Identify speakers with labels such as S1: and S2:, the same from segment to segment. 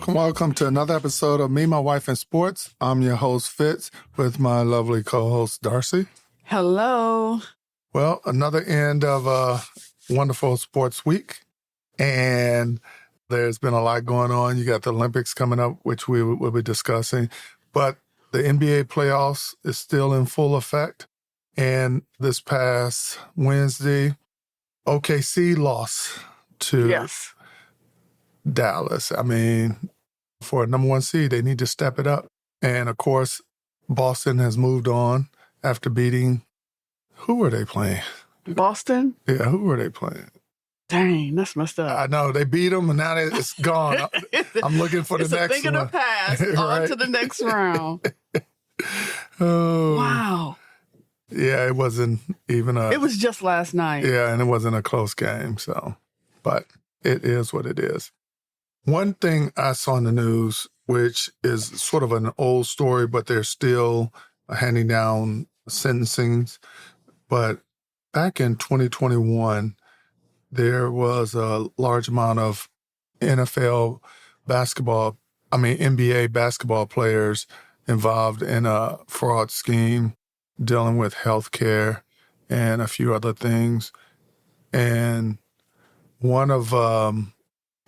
S1: Welcome to another episode of Me, My Wife, and Sports. I'm your host, Fitz, with my lovely co-host, Darcy.
S2: Hello.
S1: Well, another end of a wonderful sports week, and there's been a lot going on. You got the Olympics coming up, which we will be discussing, but the NBA playoffs is still in full effect, and this past Wednesday, OKC lost to Dallas. I mean, for a number one seed, they need to step it up. And of course, Boston has moved on after beating, who were they playing?
S2: Boston?
S1: Yeah, who were they playing?
S2: Dang, that's messed up.
S1: I know, they beat them and now it's gone. I'm looking for the next one.
S2: It's a thing of the past.
S1: Right?
S2: On to the next round.
S1: Oh.
S2: Wow.
S1: Yeah, it wasn't even
S2: It was just last night.
S1: Yeah, and it wasn't a close game, so. But it is what it is. One thing I saw in the news, which is sort of an old story, but they're still handing down sentencings. But back in 2021, there was a large amount of NBA basketball players involved in a fraud scheme dealing with healthcare and a few other things. And one of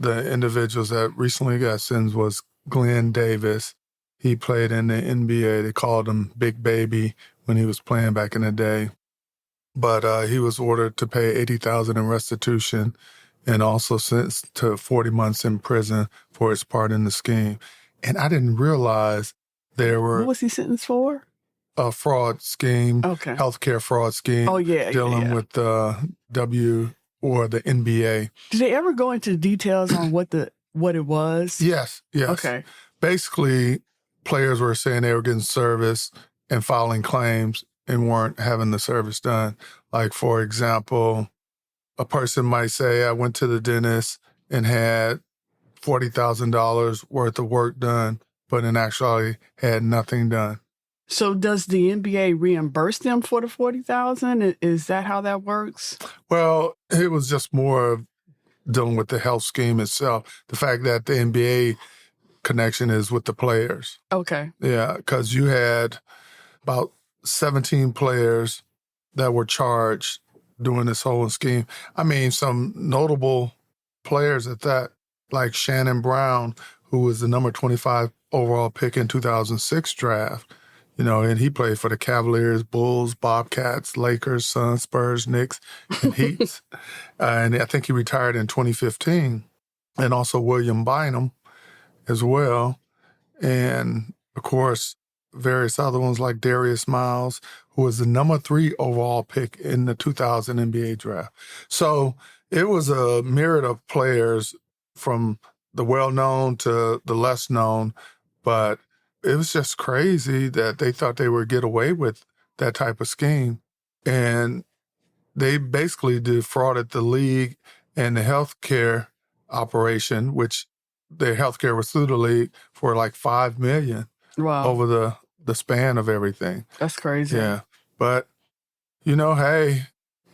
S1: the individuals that recently got sentenced was Glenn Davis. He played in the NBA. They called him Big Baby when he was playing back in the day. But he was ordered to pay $80,000 in restitution and also sentenced to 40 months in prison for his part in the scheme. And I didn't realize there were...
S2: What was he sentenced for?
S1: A fraud scheme, healthcare fraud scheme.
S2: Oh, yeah.
S1: Dealing with the NBA.
S2: Did they ever go into details on what it was?
S1: Yes.
S2: Okay.
S1: Basically, players were saying they were getting service and filing claims and weren't having the service done. Like, for example, a person might say, I went to the dentist and had $40,000 worth of work done, but in actuality had nothing done.
S2: So does the NBA reimburse them for the $40,000? Is that how that works?
S1: Well, it was just more of dealing with the health scheme itself. The fact that the NBA connection is with the players.
S2: Okay.
S1: Yeah, because you had about 17 players that were charged doing this whole scheme. I mean, some notable players at that, like Shannon Brown, who was the number 25 overall pick in 2006 draft. You know, and he played for the Cavaliers, Bulls, Bobcats, Lakers, Suns, Spurs, Knicks, and Heats. And I think he retired in 2015. And also William Bynum as well. And, of course, various other ones like Darius Miles, who was the number 3 overall pick in the 2000 NBA draft. So it was a myriad of players from the well-known to the less-known, but it was just crazy that they thought they would get away with that type of scheme. And they basically defrauded the league and the healthcare operation, which their healthcare was through the league, for like $5 million over the span of everything.
S2: That's crazy.
S1: Yeah. But, you know, hey,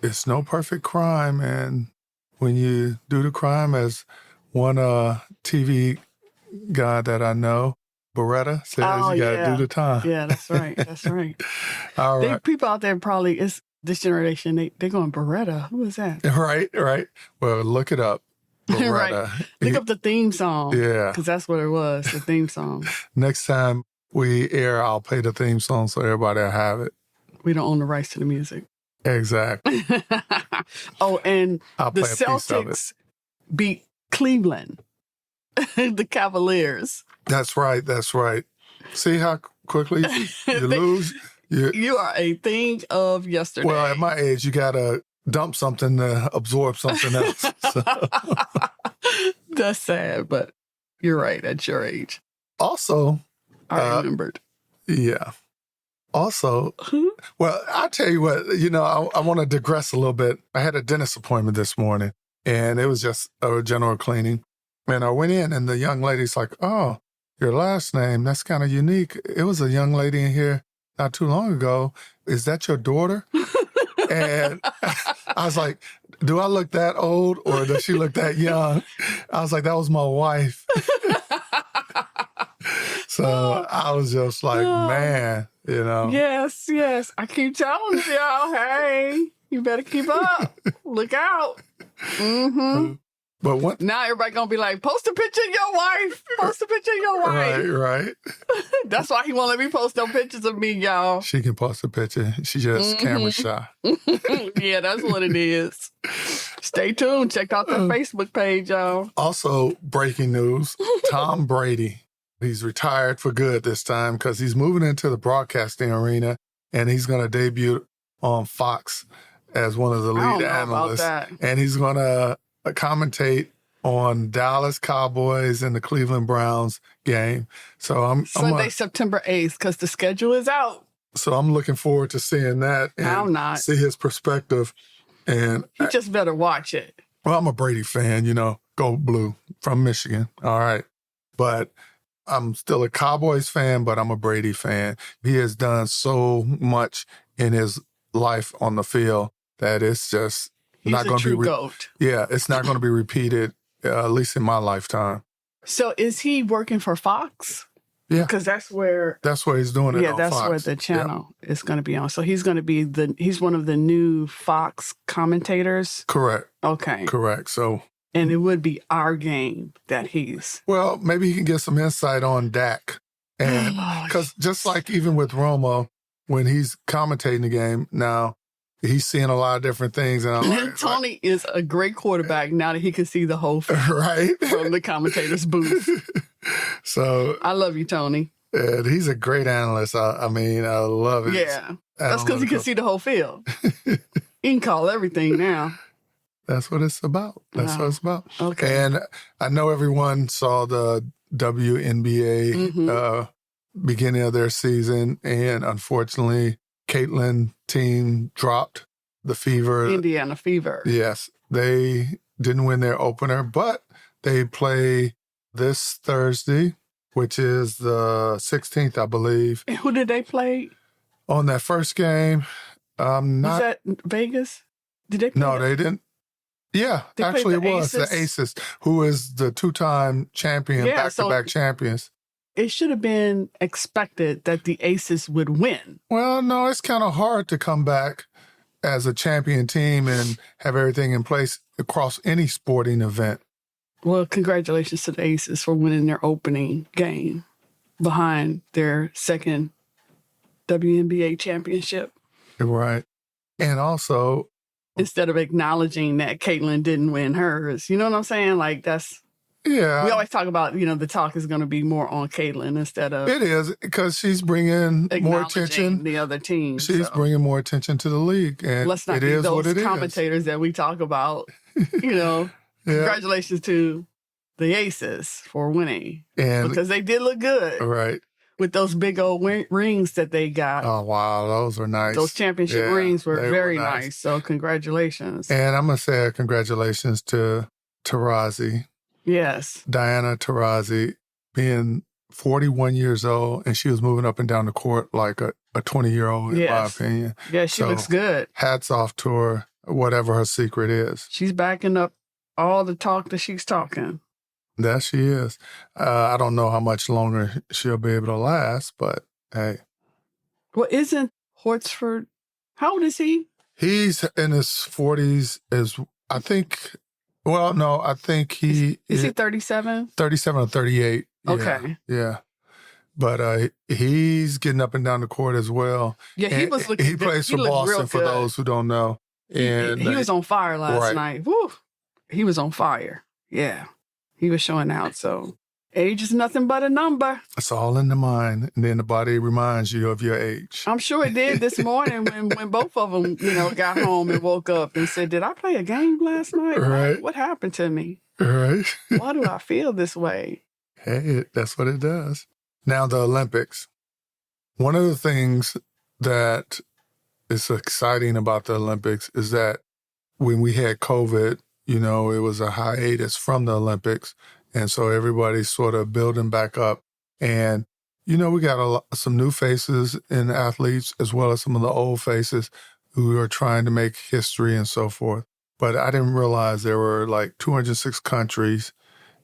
S1: it's no perfect crime. And when you do the crime, as one TV guy that I know, Beretta, says you got to do the time.
S2: Yeah, that's right. That's right.
S1: All right.
S2: People out there probably, it's this generation, they're going, Beretta? Who is that?
S1: Right. Well, look it up. Beretta.
S2: Right. Look up the theme song.
S1: Yeah.
S2: Because that's what it was, the theme song.
S1: Next time we air, I'll play the theme song so everybody will have it.
S2: We don't own the rights to the music.
S1: Exactly.
S2: Oh, and
S1: I'll
S2: the
S1: play a piece of
S2: Celtics beat Cleveland, the Cavaliers.
S1: That's right. See how quickly you lose?
S2: You are a thing of yesterday.
S1: Well, at my age, you got to dump something to absorb something else. So.
S2: That's sad, but you're right, at your age.
S1: Also,
S2: I remembered.
S1: Yeah. Also, well, I'll tell you what, I want to digress a little bit. I had a dentist appointment this morning, and it was just a general cleaning. And I went in, and the young lady's like, "Oh, your last name, that's kind of unique. It was a young lady in here not too long ago. Is that your daughter?" And I was like, "Do I look that old, or does she look that young?" I was like, "That was my wife." So I was just like, man,
S2: Yes, yes. I keep telling y'all, hey, you better keep up. Look out. Mm-hmm.
S1: But what?
S2: Now everybody gonna be like, post a picture of your wife. Post a picture of your wife.
S1: Right.
S2: That's why he won't let me post no pictures of me, y'all.
S1: She can post a picture. She just camera shy.
S2: Yeah, that's what it is. Stay tuned. Check out that Facebook page, y'all.
S1: Also, breaking news, Tom Brady. He's retired for good this time because he's moving into the broadcasting arena, and he's going to debut on Fox as one of the lead analysts. And he's going to commentate on Dallas Cowboys and the Cleveland Browns game. So I'm
S2: Sunday, September 8th, because the schedule is out.
S1: So I'm looking forward to seeing that and see his perspective. And
S2: you just better watch it.
S1: Well, I'm a Brady fan, go blue from Michigan. All right. But I'm still a Cowboys fan, but I'm a Brady fan. He has done so much in his life on the field that it's just not going to be
S2: GOAT.
S1: Yeah, it's not going to be repeated, at least in my lifetime.
S2: So is he working for Fox?
S1: Yeah,
S2: because that's where
S1: he's doing it.
S2: Yeah,
S1: on
S2: that's
S1: Fox.
S2: where the channel is going to be on. So he's going to be he's one of the new Fox commentators.
S1: Correct.
S2: Okay.
S1: Correct. So.
S2: And it would be our game that he's.
S1: Well, maybe he can get some insight on Dak. And because just like even with Romo, when he's commentating the game now, he's seeing a lot of different things. And
S2: Tony is a great quarterback now that he can see the whole field from the commentator's booth. So I love you, Tony.
S1: And he's a great analyst. I love it.
S2: Yeah. That's because he can see the whole field. He can call everything now.
S1: That's what it's about. That's what it's about.
S2: Okay.
S1: And I know everyone saw the WNBA beginning of their season, and unfortunately, Caitlin team dropped the Fever.
S2: Indiana Fever.
S1: Yes. They didn't win their opener, but they play this Thursday, which is the 16th, I believe.
S2: And who did they play?
S1: On that first game,
S2: Was that Vegas? Did they play?
S1: No, they didn't. Yeah, actually it was the Aces, who is the two-time champion, back-to-back champions.
S2: It should have been expected that the Aces would win.
S1: Well, no, it's kind of hard to come back as a champion team and have everything in place across any sporting event.
S2: Well, congratulations to the Aces for winning their opening game behind their second WNBA championship.
S1: Right. And also,
S2: instead of acknowledging that Caitlin didn't win hers. You know what I'm saying? Like, that's... Yeah. We always talk about, the talk is going to be more on Caitlin instead of...
S1: It is, because she's bringing more attention.
S2: The other team.
S1: She's bringing more attention to the league. And
S2: let's not be those commentators that we talk about. Congratulations to the Aces for winning. Because they did look good.
S1: Right.
S2: With those big old rings that they got.
S1: Oh, wow. Those are nice.
S2: Those championship rings were very nice. So congratulations.
S1: And I'm going to say congratulations to Taurasi.
S2: Yes.
S1: Diana Taurasi, being 41 years old, and she was moving up and down the court like a 20-year-old, in my opinion.
S2: Yeah, she looks good.
S1: Hats off to her, whatever her secret is.
S2: She's backing up all the talk that she's talking.
S1: That she is. I don't know how much longer she'll be able to last, but hey.
S2: Well, isn't Hortsford, how old is he?
S1: He's in his 40s, I think he...
S2: Is he 37?
S1: 37 or 38.
S2: Okay.
S1: Yeah. But he's getting up and down the court as well.
S2: Yeah, he was looking...
S1: He plays for Boston, for those who don't know. And
S2: he was on fire last night. Woo! He was on fire. Yeah. He was showing out, so age is nothing but a number.
S1: It's all in the mind, and then the body reminds you of your age.
S2: I'm sure it did this morning when both of them, got home and woke up and said, "Did I play a game last night?
S1: Right.
S2: What happened to me?
S1: Right.
S2: Why do I feel this way?"
S1: Hey, that's what it does. Now, the Olympics. One of the things that is exciting about the Olympics is that when we had COVID, it was a hiatus from the Olympics. And so everybody's sort of building back up. And, we got some new faces in athletes as well as some of the old faces who are trying to make history and so forth. But I didn't realize there were like 206 countries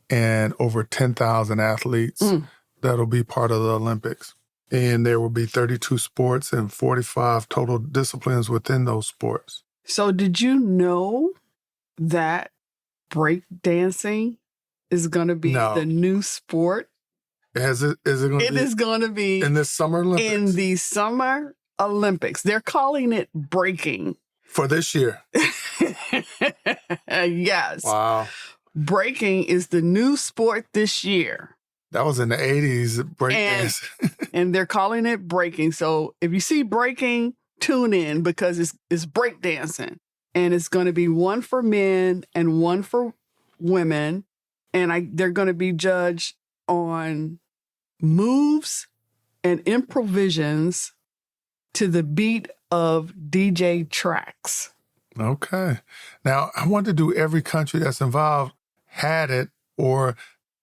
S1: and over 10,000 athletes that'll be part of the Olympics. And there will be 32 sports and 45 total disciplines within those sports.
S2: So did you know that breakdancing is going to be the new sport?
S1: Is it going to be? It is going
S2: to be
S1: in this Summer Olympics.
S2: In the Summer Olympics. They're calling it breaking.
S1: For this year.
S2: Yes.
S1: Wow.
S2: Breaking is the new sport this year.
S1: That was in the 80s, breakdance.
S2: And they're calling it breaking. So if you see breaking, tune in because it's breakdancing. And it's going to be one for men and one for women. And they're going to be judged on moves and improvisations to the beat of DJ tracks.
S1: Okay. Now, I want to do every country that's involved had it, or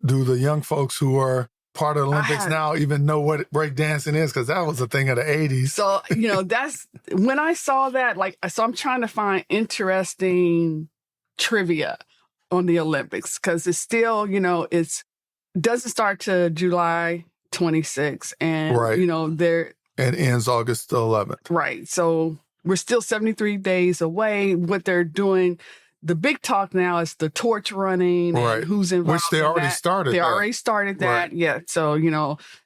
S1: do the young folks who are part of the Olympics now even know what breakdancing is? Because that was a thing of the 80s.
S2: So, that's when I saw that, so I'm trying to find interesting trivia on the Olympics because it's still, it doesn't start to July 26th. And,
S1: right. And ends August the 11th.
S2: Right. So we're still 73 days away. What they're doing, the big talk now is the torch running and who's involved.
S1: Which they already started.
S2: They already started that. Right. Yeah. So,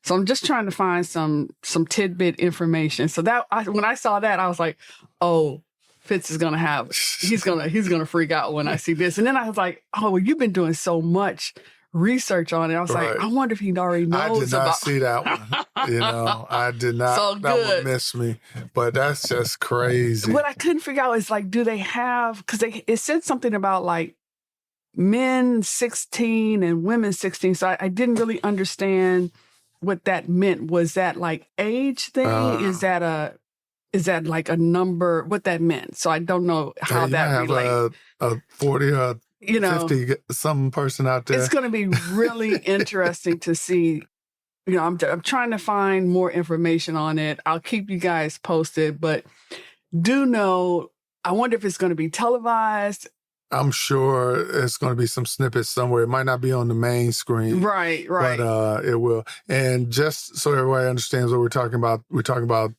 S2: so I'm just trying to find some tidbit information. So when I saw that, I was like, oh, Fitz is going to have, he's going to freak out when I see this. And then I was like, oh, well, you've been doing so much research on it. I was like, I wonder if he already knows about.
S1: I did not see that one. I did not.
S2: So
S1: that would miss me. But that's just crazy.
S2: What I couldn't figure out is do they have, because it said something about men 16 and women 16. So I didn't really understand what that meant. Was that age thing? Is that a number, what that meant? So I don't know how that relates.
S1: A 40 or 50 some person out there.
S2: It's going to be really interesting to see. I'm trying to find more information on it. I'll keep you guys posted, but do know, I wonder if it's going to be televised.
S1: I'm sure it's going to be some snippets somewhere. It might not be on the main screen.
S2: Right.
S1: But it will. And just so everybody understands what we're talking about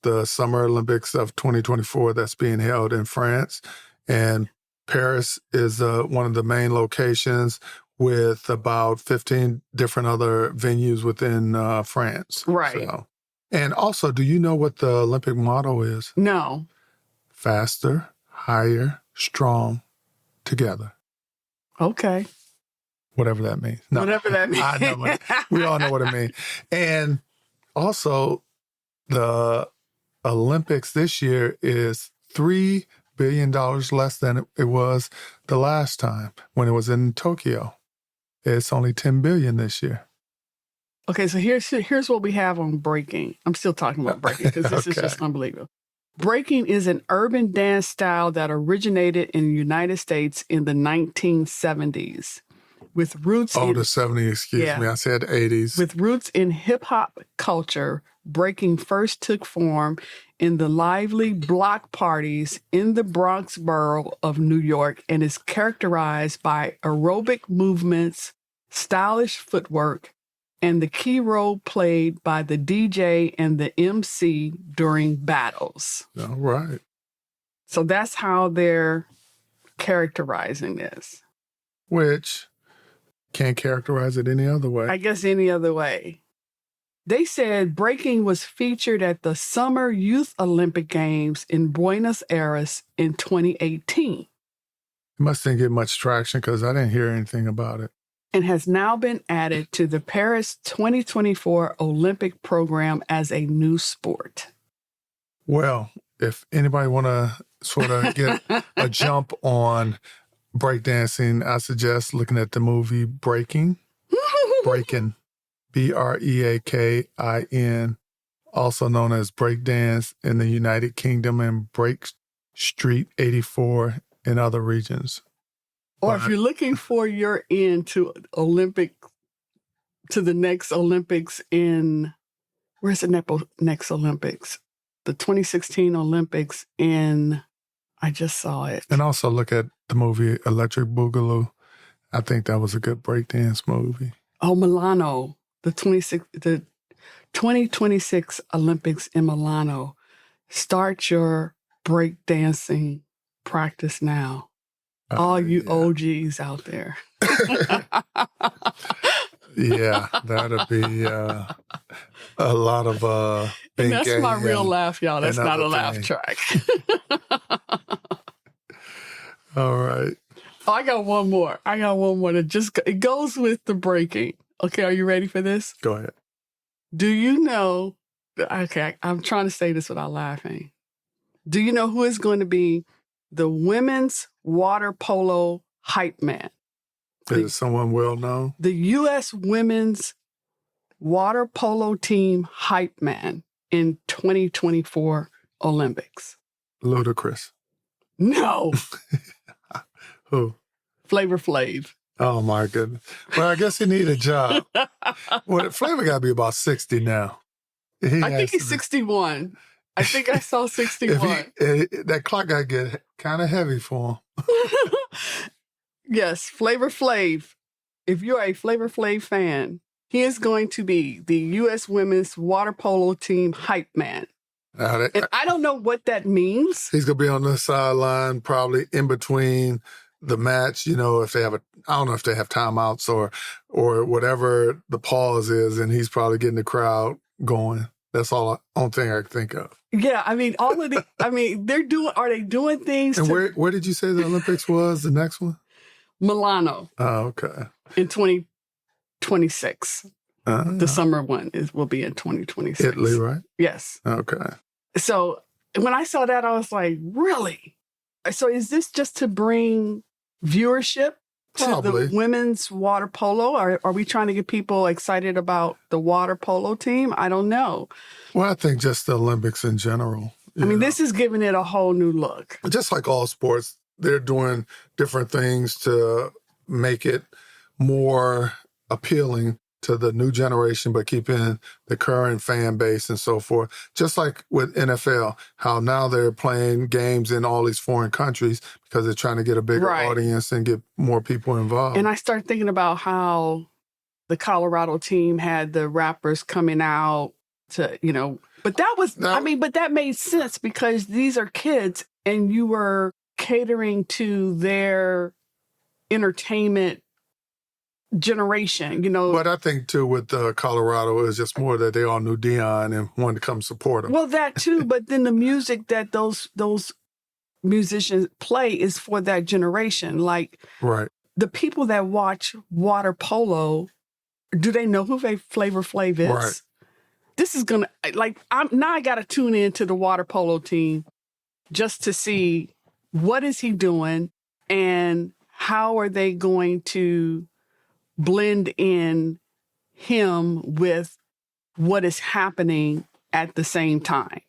S1: the Summer Olympics of 2024 that's being held in France. And Paris is one of the main locations with about 15 different other venues within France.
S2: Right.
S1: So. And also, do you know what the Olympic motto is?
S2: No.
S1: Faster, higher, strong, together.
S2: Okay.
S1: Whatever that means.
S2: No, whatever that means.
S1: I know. We all know what it means. And also, the Olympics this year is $3 billion less than it was the last time when it was in Tokyo. It's only $10 billion this year.
S2: Okay, so here's what we have on breaking. I'm still talking about breaking because this is just unbelievable. Breaking is an urban dance style that originated in the United States in the 1970s with roots
S1: the 70s, excuse me. I said 80s.
S2: With roots in hip-hop culture, breaking first took form in the lively block parties in the Bronx borough of New York and is characterized by aerobic movements, stylish footwork, and the key role played by the DJ and the MC during battles.
S1: All right.
S2: So that's how they're characterizing this.
S1: Which can't characterize it any other way.
S2: I guess any other way. They said breaking was featured at the Summer Youth Olympic Games in Buenos Aires in 2018.
S1: It must didn't get much traction because I didn't hear anything about it.
S2: And has now been added to the Paris 2024 Olympic program as a new sport.
S1: Well, if anybody want to sort of get a jump on breakdancing, I suggest looking at the movie Breaking. Breaking. Breakin, also known as breakdance in the United Kingdom and Break Street 84 in other regions.
S2: Or if you're looking for your end to the next Olympics where's the next Olympics? The 2016 Olympics I just saw it.
S1: And also look at the movie Electric Boogaloo. I think that was a good breakdance movie.
S2: Oh, Milano, the 2026 Olympics in Milano. Start your breakdancing practice now. All you OGs out there.
S1: Yeah, that'd be a lot of
S2: that's my real laugh, y'all. That's not a laugh track.
S1: All right.
S2: Oh, I got one more that it goes with the breaking. Okay, are you ready for this?
S1: Go ahead.
S2: Do you know, okay, I'm trying to say this without laughing. Do you know who is going to be the women's water polo hype man?
S1: Is it someone well known?
S2: The U.S. women's water polo team hype man in 2024 Olympics.
S1: Ludacris.
S2: No.
S1: Who?
S2: Flavor Flav.
S1: Oh, my goodness. Well, I guess he need a job. Well, Flavor got to be about 60 now.
S2: I think he's 61. I think I saw 61.
S1: That clock got to get kind of heavy for him.
S2: Yes, Flavor Flav. If you're a Flavor Flav fan, he is going to be the U.S. women's water polo team hype man. And I don't know what that means.
S1: He's going to be on the sideline, probably in between the match, if they have I don't know if they have timeouts or whatever the pause is, and he's probably getting the crowd going. That's only thing I can think of.
S2: Yeah, I mean, are they doing things?
S1: And where did you say the Olympics was, the next one?
S2: Milano.
S1: Oh, okay.
S2: In 2026. The summer one will be in 2026.
S1: Italy, right?
S2: Yes.
S1: Okay.
S2: So when I saw that, I was like, really? So is this just to bring viewership to the women's water polo? Are we trying to get people excited about the water polo team? I don't know.
S1: Well, I think just the Olympics in general.
S2: I mean, this is giving it a whole new look.
S1: Just like all sports, they're doing different things to make it more appealing to the new generation, but keeping the current fan base and so forth. Just like with NFL, how now they're playing games in all these foreign countries because they're trying to get a bigger audience and get more people involved.
S2: And I start thinking about how the Colorado team had the rappers coming out to, but that made sense because these are kids and you were catering to their entertainment generation,
S1: But I think, too, with Colorado, is just more that they all knew Dion and wanted to come support him.
S2: Well, that, too. But then the music that those musicians play is for that generation. Like,
S1: right.
S2: The people that watch water polo, do they know who Flavor Flav is?
S1: Right.
S2: This is going to, I got to tune into the water polo team just to see what is he doing and how are they going to blend in him with what is happening at the same time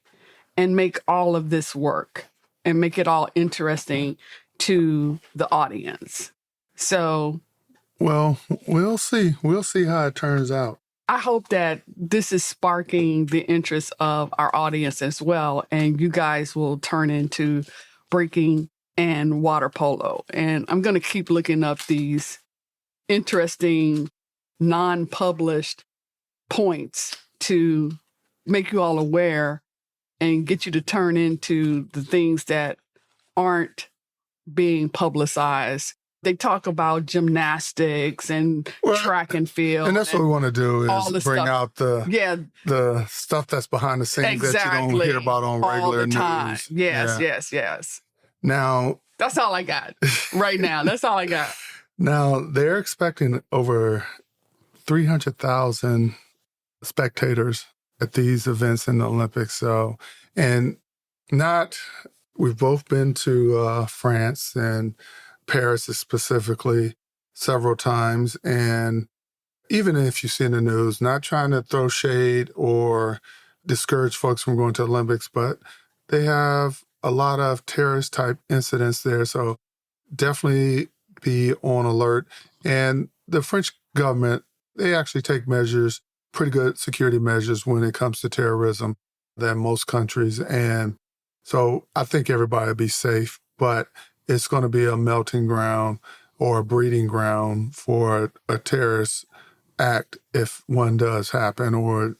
S2: and make all of this work and make it all interesting to the audience. So,
S1: well, we'll see. We'll see how it turns out.
S2: I hope that this is sparking the interest of our audience as well, and you guys will turn into breaking and water polo. And I'm going to keep looking up these interesting, non-published points to make you all aware and get you to turn into the things that aren't being publicized. They talk about gymnastics and track and field.
S1: And that's what we want to do is bring out the stuff that's behind the scenes that you don't hear about on regular news.
S2: Yes.
S1: Now,
S2: that's all I got right now. That's all I got.
S1: Now, they're expecting over 300,000 spectators at these events in the Olympics. So, we've both been to France and Paris specifically several times. And even if you see in the news, not trying to throw shade or discourage folks from going to the Olympics, but they have a lot of terrorist type incidents there. So definitely be on alert. And the French government, they actually take measures, pretty good security measures when it comes to terrorism than most countries. And so I think everybody will be safe, but it's going to be a melting ground or a breeding ground for a terrorist act if one does happen, or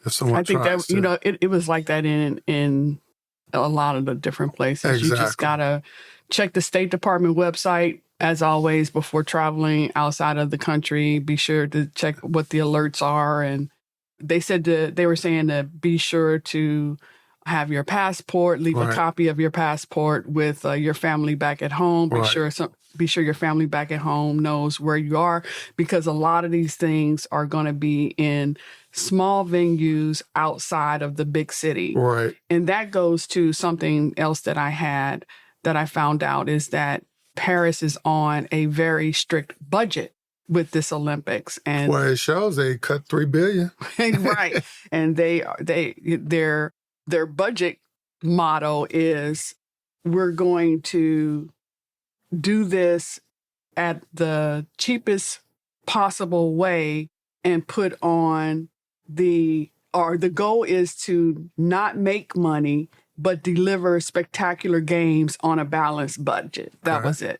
S1: if someone
S2: I think
S1: tries
S2: that,
S1: to.
S2: it was like that in a lot of the different places.
S1: Exactly.
S2: You just got to check the State Department website, as always, before traveling outside of the country. Be sure to check what the alerts are. And they were saying to be sure to have your passport, leave a
S1: Right.
S2: copy of your passport with your family back at home. Be
S1: Right.
S2: sure your family back at home knows where you are, because a lot of these things are going to be in small venues outside of the big city.
S1: Right.
S2: And that goes to something else that I found out, is that Paris is on a very strict budget with this Olympics. And
S1: Well, it shows they cut $3 billion.
S2: right. And their budget motto is, we're going to do this at the cheapest possible way and put on the goal is to not make money, but deliver spectacular games on a balanced budget. That was it.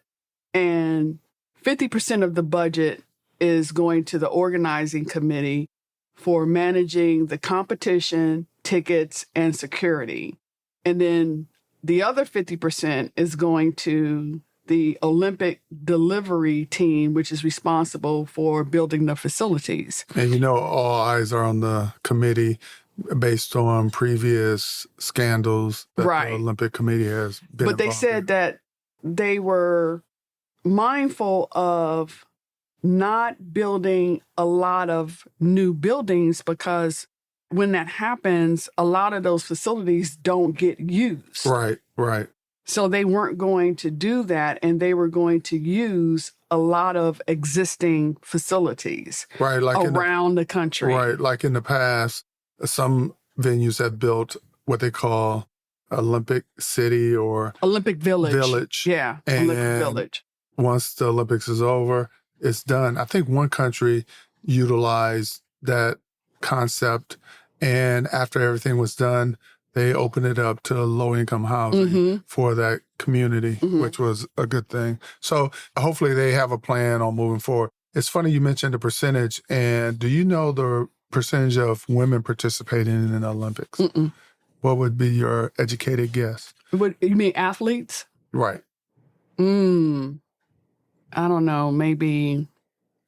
S2: And 50% of the budget is going to the organizing committee for managing the competition, tickets, and security. And then the other 50% is going to the Olympic delivery team, which is responsible for building the facilities.
S1: And all eyes are on the committee based on previous scandals that the Olympic Committee has been
S2: But they said that they were mindful of not building a lot of new buildings, because when that happens, a lot of those facilities don't get used.
S1: Right.
S2: So they weren't going to do that, and they were going to use a lot of existing facilities around the country.
S1: Right. Like in the past, some venues have built what they call Olympic City or
S2: Olympic Village. Yeah,
S1: and
S2: Olympic Village.
S1: Once the Olympics is over, it's done. I think one country utilized that concept, and after everything was done, they opened it up to low-income housing for that community, which was a good thing. So hopefully they have a plan on moving forward. It's funny you mentioned the percentage, and do you know the percentage of women participating in the Olympics? What would be your educated guess?
S2: What, you mean athletes?
S1: Right.
S2: I don't know, maybe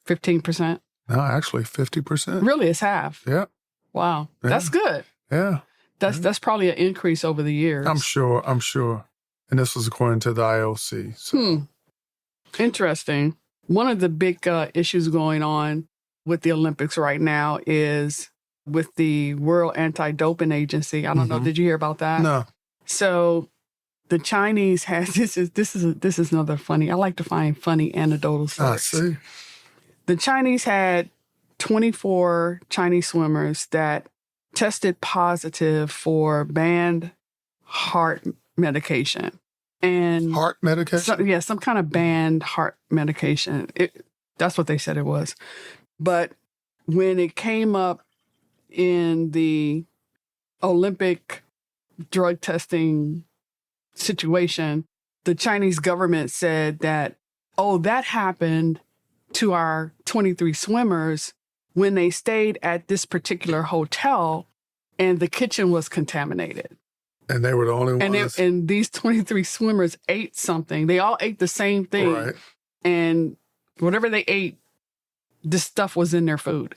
S2: 15%.
S1: No, actually 50%.
S2: Really, it's half.
S1: Yeah.
S2: Wow.
S1: Yeah.
S2: That's good.
S1: Yeah.
S2: That's probably an increase over the years.
S1: I'm sure. And this was according to the IOC. So.
S2: Interesting. One of the big issues going on with the Olympics right now is with the World Anti-Doping Agency. I don't know. Did you hear about that?
S1: No.
S2: So the Chinese has this is another funny. I like to find funny anecdotal stories.
S1: I see.
S2: The Chinese had 24 Chinese swimmers that tested positive for banned heart medication. And
S1: heart medication?
S2: Some kind of banned heart medication. That's what they said it was. But when it came up in the Olympic drug testing situation, the Chinese government said that, that happened to our 23 swimmers when they stayed at this particular hotel and the kitchen was contaminated.
S1: And they were the only ones.
S2: And these 23 swimmers ate something. They all ate the same thing.
S1: Right.
S2: And whatever they ate, this stuff was in their food.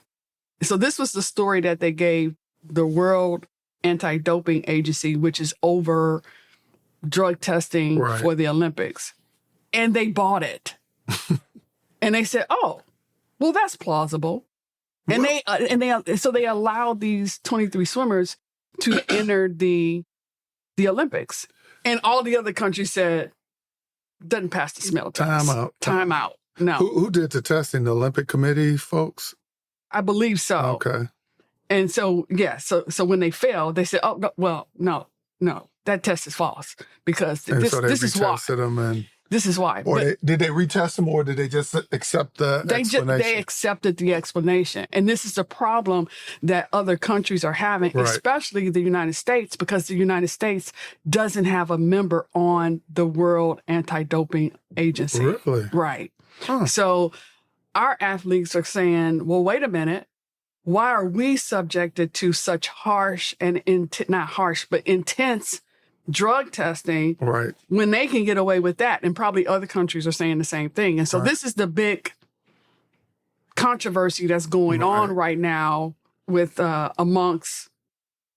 S2: So this was the story that they gave the World Anti-Doping Agency, which is over drug testing for the Olympics. And they bought it. And they said, well, that's plausible. And they allowed these 23 swimmers to enter the Olympics. And all the other countries said, doesn't pass the smell test. Time out. No.
S1: Who did the testing? The Olympic Committee folks?
S2: I believe so.
S1: Okay.
S2: And so, so when they fail, they say, oh, no, that test is false because
S1: And
S2: this
S1: so they
S2: is why.
S1: retested them, and
S2: This is why.
S1: or did they retest them, or did they just accept the explanation?
S2: They accepted the explanation. And this is a problem that other countries are having,
S1: Right.
S2: especially the United States, because the United States doesn't have a member on the World Anti-Doping Agency.
S1: Really?
S2: Right.
S1: Huh.
S2: So our athletes are saying, well, wait a minute. Why are we subjected to such harsh and not harsh, but intense drug testing,
S1: Right,
S2: when they can get away with that? And probably other countries are saying the same thing. And so this is the big controversy that's going on right now with amongst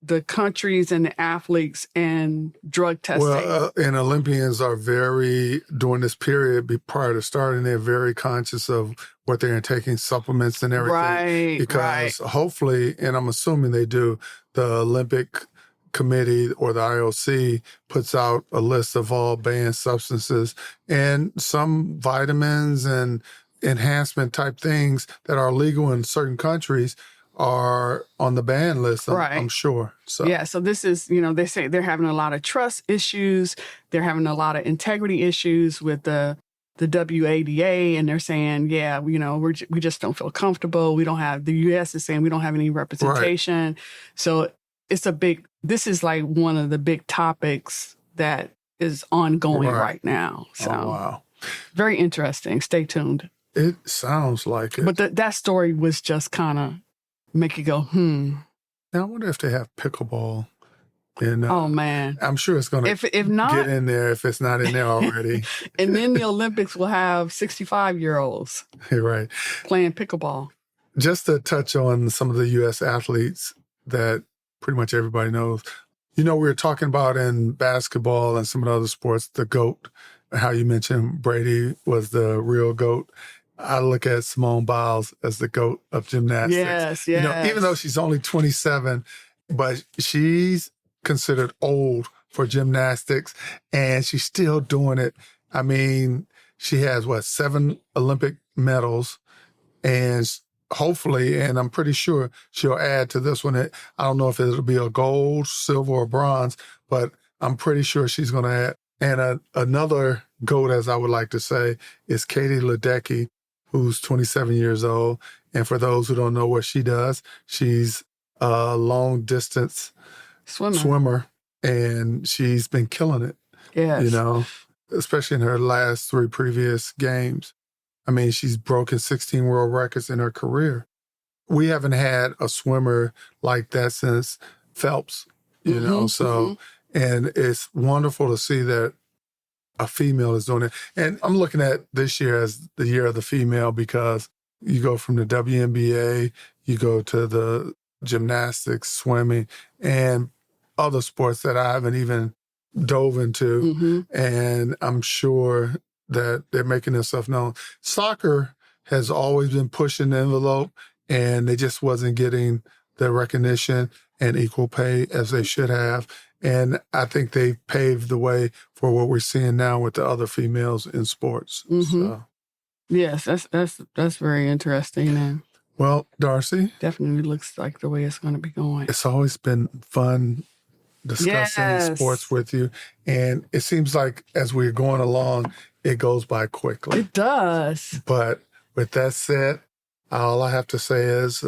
S2: the countries and the athletes and drug testing.
S1: Well, and Olympians are during this period prior to starting, they're very conscious of what they're taking, supplements and everything.
S2: Right,
S1: because hopefully, and I'm assuming they do, the Olympic Committee or the IOC puts out a list of all banned substances, and some vitamins and enhancement type things that are legal in certain countries are on the ban list, I'm sure. So
S2: yeah, so this is, they say they're having a lot of trust issues. They're having a lot of integrity issues with the WADA, and they're saying, we just don't feel comfortable. We don't have, the U.S. is saying we don't have any representation. Right. So this is like one of the big topics that is ongoing right now. So
S1: wow.
S2: Very interesting. Stay tuned.
S1: It sounds like it.
S2: But that story was just kind of make you go, Now,
S1: I wonder if they have pickleball.
S2: Oh, man.
S1: I'm sure it's going to
S2: if not,
S1: get in there if it's not in there already.
S2: And then the Olympics will have 65-year-olds
S1: right.
S2: playing pickleball.
S1: Just to touch on some of the U.S. athletes that pretty much everybody knows. We were talking about in basketball and some of the other sports, the GOAT, how you mentioned Brady was the real GOAT. I look at Simone Biles as the GOAT of gymnastics.
S2: Yes.
S1: Even though she's only 27, but she's considered old for gymnastics, and she's still doing it. I mean, she has, 7 Olympic medals, and hopefully, and I'm pretty sure she'll add to this one. I don't know if it'll be a gold, silver, or bronze, but I'm pretty sure she's going to add. And another GOAT, as I would like to say, is Katie Ledecky, who's 27 years old. And for those who don't know what she does, she's a long distance swimmer, and she's been killing it.
S2: Yes.
S1: Especially in her last 3 previous games. I mean, she's broken 16 world records in her career. We haven't had a swimmer like that since Phelps, so, and it's wonderful to see that a female is doing it. And I'm looking at this year as the year of the female because you go from the WNBA, you go to the gymnastics, swimming, and other sports that I haven't even dove into. And I'm sure that they're making themselves known. Soccer has always been pushing the envelope, and they just wasn't getting the recognition and equal pay as they should have. And I think they paved the way for what we're seeing now with the other females in sports. So.
S2: Yes, that's very interesting. And
S1: well, Darcy,
S2: definitely looks like the way it's going to be going.
S1: It's always been fun discussing sports with you. And it seems like as we're going along, it goes by quickly.
S2: It does.
S1: But with that said, all I have to say is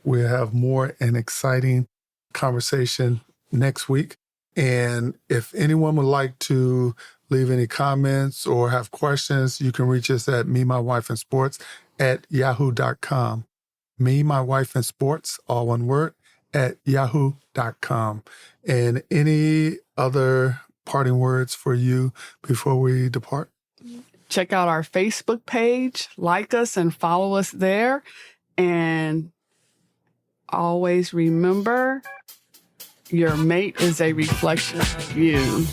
S1: we have more and exciting conversation next week. And if anyone would like to leave any comments or have questions, you can reach us at memywifeandsports@yahoo.com. Me, my wife, and sports, all one word, @yahoo.com. And any other parting words for you before we depart?
S2: Check out our Facebook page, like us and follow us there. And always remember, your mate is a reflection of you.